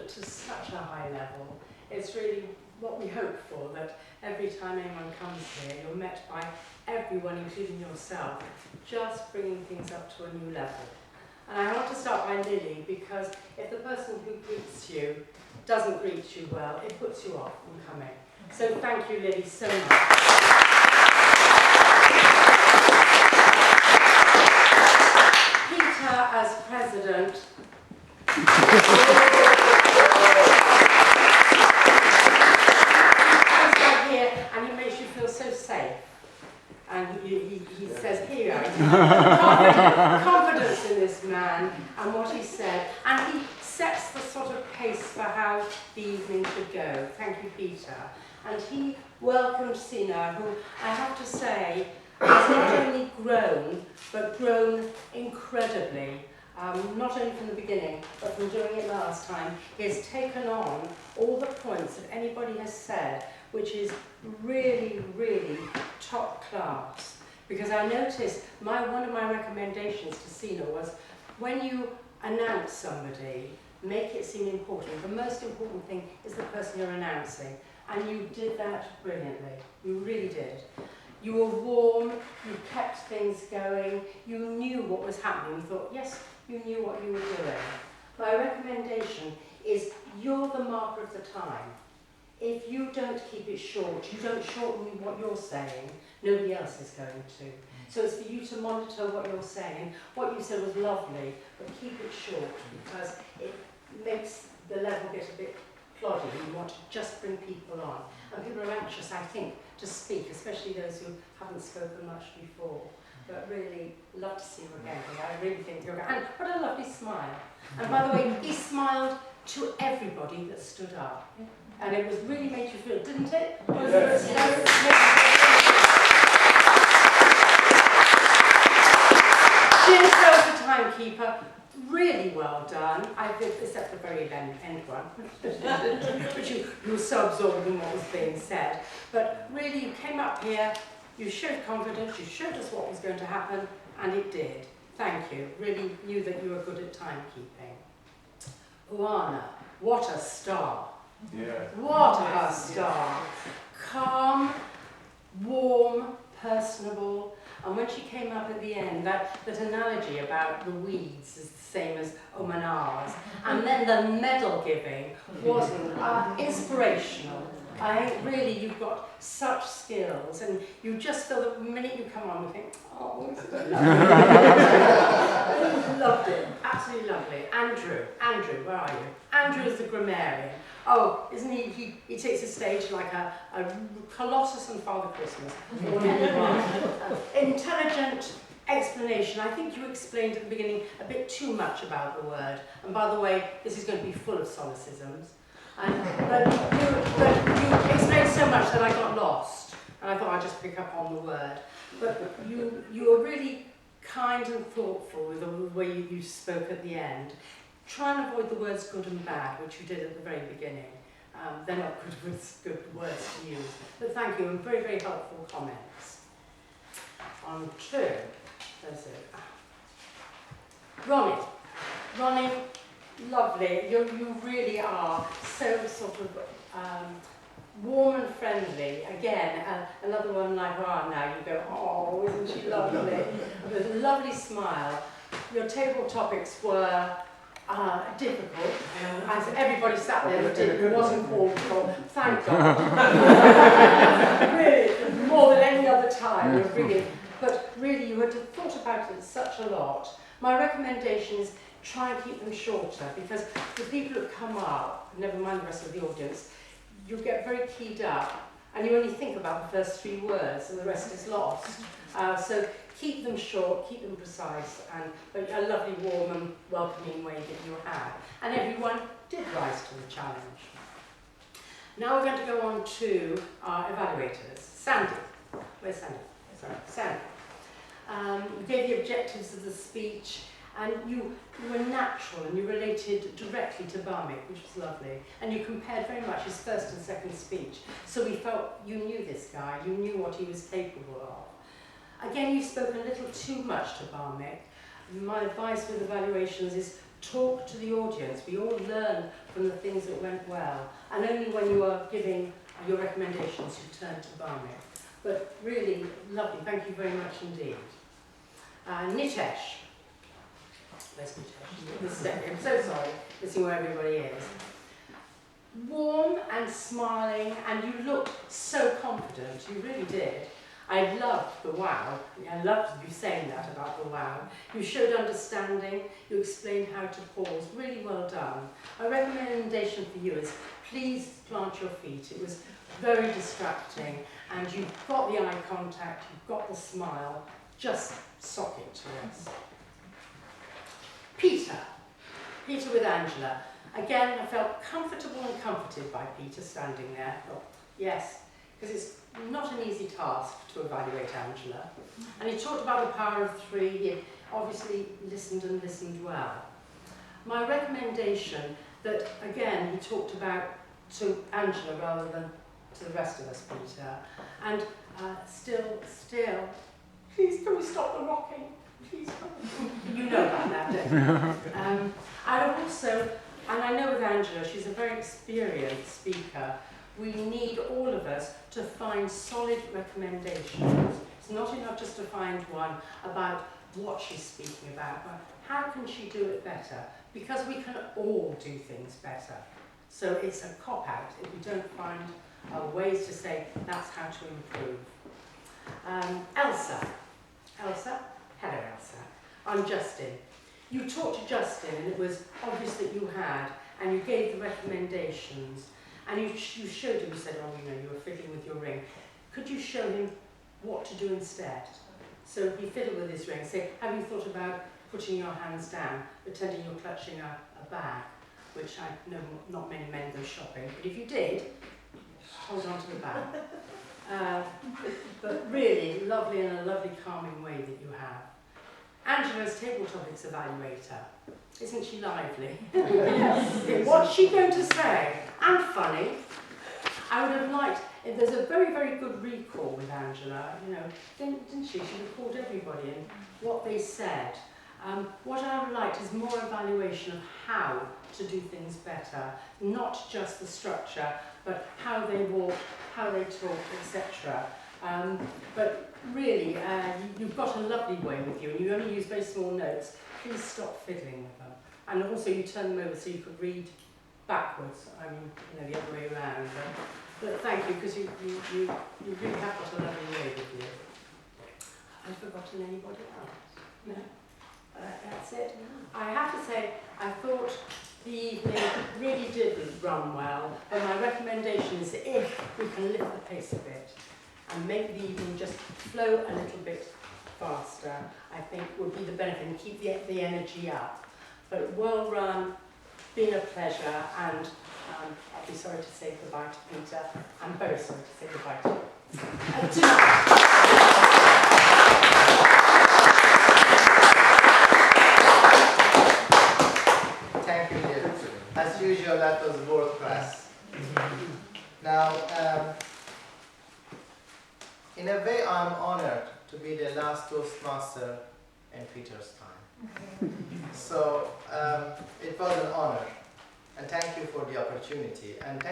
it to such a high level. It's really what we hope for, that every time anyone comes here, you're met by everyone, including yourself, just bringing things up to a new level. And I want to start by Lily, because if the person who greets you doesn't greet you well, it puts you off from coming. So thank you, Lily, so much. Peter, as president, and he makes you feel so safe. And he says, here you are. Confidence in this man and what he said. And he sets the sort of pace for how the evening should go. Thank you, Peter. And he welcomed Sina, who I have to say has not only grown, but grown incredibly. Not only from the beginning, but from doing it last time. He has taken on all the points that anybody has said, which is really, really top class. Because I noticed one of my recommendations to Sina was, when you announce somebody, make it seem important. The most important thing is the person you're announcing. And you did that brilliantly. You really did. You were warm, you kept things going, you knew what was happening. You thought, yes, you knew what you were doing. My recommendation is, you're the marker of the time. If you don't keep it short, you don't shorten what you're saying, nobody else is going to. So it's for you to monitor what you're saying. What you said was lovely, but keep it short, because it makes the level get a bit ploddy. You want to just bring people on. And people are anxious, I think, to speak, especially those who haven't spoken much before. But really, love to see you again, because I really think you're going. And what a lovely smile. And by the way, he smiled to everybody that stood up. And it was really made you feel, didn't it? Yes. Gill, the timekeeper, really well done. I did, except the very end one, which you were so absorbed in what was being said. But really, you came up here, you showed confidence, you showed us what was going to happen, and it did. Thank you. Really knew that you were good at timekeeping. Uana, what a star. Yeah. What a star. Calm, warm, personable. And when she came up at the end, that analogy about the weeds is the same as Omanars. And then the medal giving was inspirational. I think really you've got such skills, and you just feel that the minute you come on, you think, oh, this is lovely. Loved it, absolutely lovely. Andrew, where are you? Andrew is the grammarian. Oh, isn't he takes the stage like a Colossus and Father Christmas. Intelligent explanation. I think you explained at the beginning a bit too much about the word. And by the way, this is going to be full of solecisms. But you explained so much that I got lost, and I thought I'd just pick up on the word. But you were really kind and thoughtful with the way you spoke at the end. Try and avoid the words good and bad, which you did at the very beginning. They're not good words to use. But thank you, and very, very helpful comments. On to, there's it. Ronnie, lovely. You really are so sort of warm and friendly. Again, another one like now, you go, oh, isn't she lovely? With a lovely smile. Your table topics were difficult, as everybody sat there that it wasn't called for. Thank God. Really, more than any other time, you're brilliant. But really, you had thought about it such a lot. My recommendation is try and keep them shorter, because the people who come up, never mind the rest of the audience, you get very keyed up, and you only think about the first 3 words, and the rest is lost. So keep them short, keep them precise, and a lovely, warm and welcoming way that you had. And everyone did rise to the challenge. Now we're going to go on to our evaluators. Sandy. Where's Sandy? Sorry, Sandy. You gave the objectives of the speech, and you were natural, and you related directly to Barmik, which was lovely. And you compared very much his first and second speech. So we felt you knew this guy, you knew what he was capable of. Again, you spoke a little too much to Barmik. My advice with evaluations is talk to the audience. We all learn from the things that went well. And only when you are giving your recommendations, you turn to Barnett. But really lovely. Thank you very much indeed. Nitesh. Where's Nitesh? I'm so sorry, missing where everybody is. Warm and smiling, and you looked so confident. You really did. I loved the wow. I loved you saying that about the wow. You showed understanding. You explained how to pause. Really well done. A recommendation for you is please plant your feet. It was very distracting, and you've got the eye contact, you've got the smile. Just sock it to us. Peter. Peter with Angela. Again, I felt comfortable and comforted by Peter standing there. Oh, yes, because it's not an easy task to evaluate Angela. And he talked about the power of three. He obviously listened and listened well. My recommendation that, again, he talked about to Angela rather than to the rest of us, Peter. And still, please can we stop the rocking? Please, you know about that, don't you? I also, and I know with Angela, she's a very experienced speaker. We need all of us to find solid recommendations. It's not enough just to find one about what she's speaking about, but how can she do it better? Because we can all do things better. So it's a cop-out if we don't find ways to say that's how to improve. Elsa. Elsa? Hello, Elsa. I'm Justin. You talked to Justin, and it was obvious that you had, and you gave the recommendations, and you showed him, you said, oh, you know, you were fiddling with your ring. Could you show him what to do instead? So he fiddled with his ring, say, have you thought about putting your hands down, pretending you're clutching a bag, which I know not many men go shopping, but if you did, hold on to the bag. But really lovely and a lovely calming way that you have. Angela's table topics evaluator. Isn't she lively? What's she going to say? And funny. I would have liked, there's a very, very good recall with Angela, you know, didn't she? She recalled everybody and what they said. What I would like is more evaluation of how to do things better, not just the structure, but how they walk, how they talk, etc. But really, you've got a lovely way with you, and you only use very small notes. Please stop fiddling with them. And also you turn them over so you could read backwards, I mean, you know, the other way around. But thank you, because you really have got a lovely way with you. I've forgotten anybody else? No? That's it. I have to say, I thought the evening really did run well, and my recommendation is that if we can lift the pace a bit and make the evening just flow a little bit faster, I think would be the benefit, and keep the energy up. But well run, been a pleasure, and I'll be sorry to say goodbye to Peter. I'm very sorry to say goodbye to you. Tonight. Thank you, Gill. As usual, that was world class. Now, in a way, I'm honored to be the last Toastmaster in Peter's time. So, it was an honor, and thank you for the opportunity. And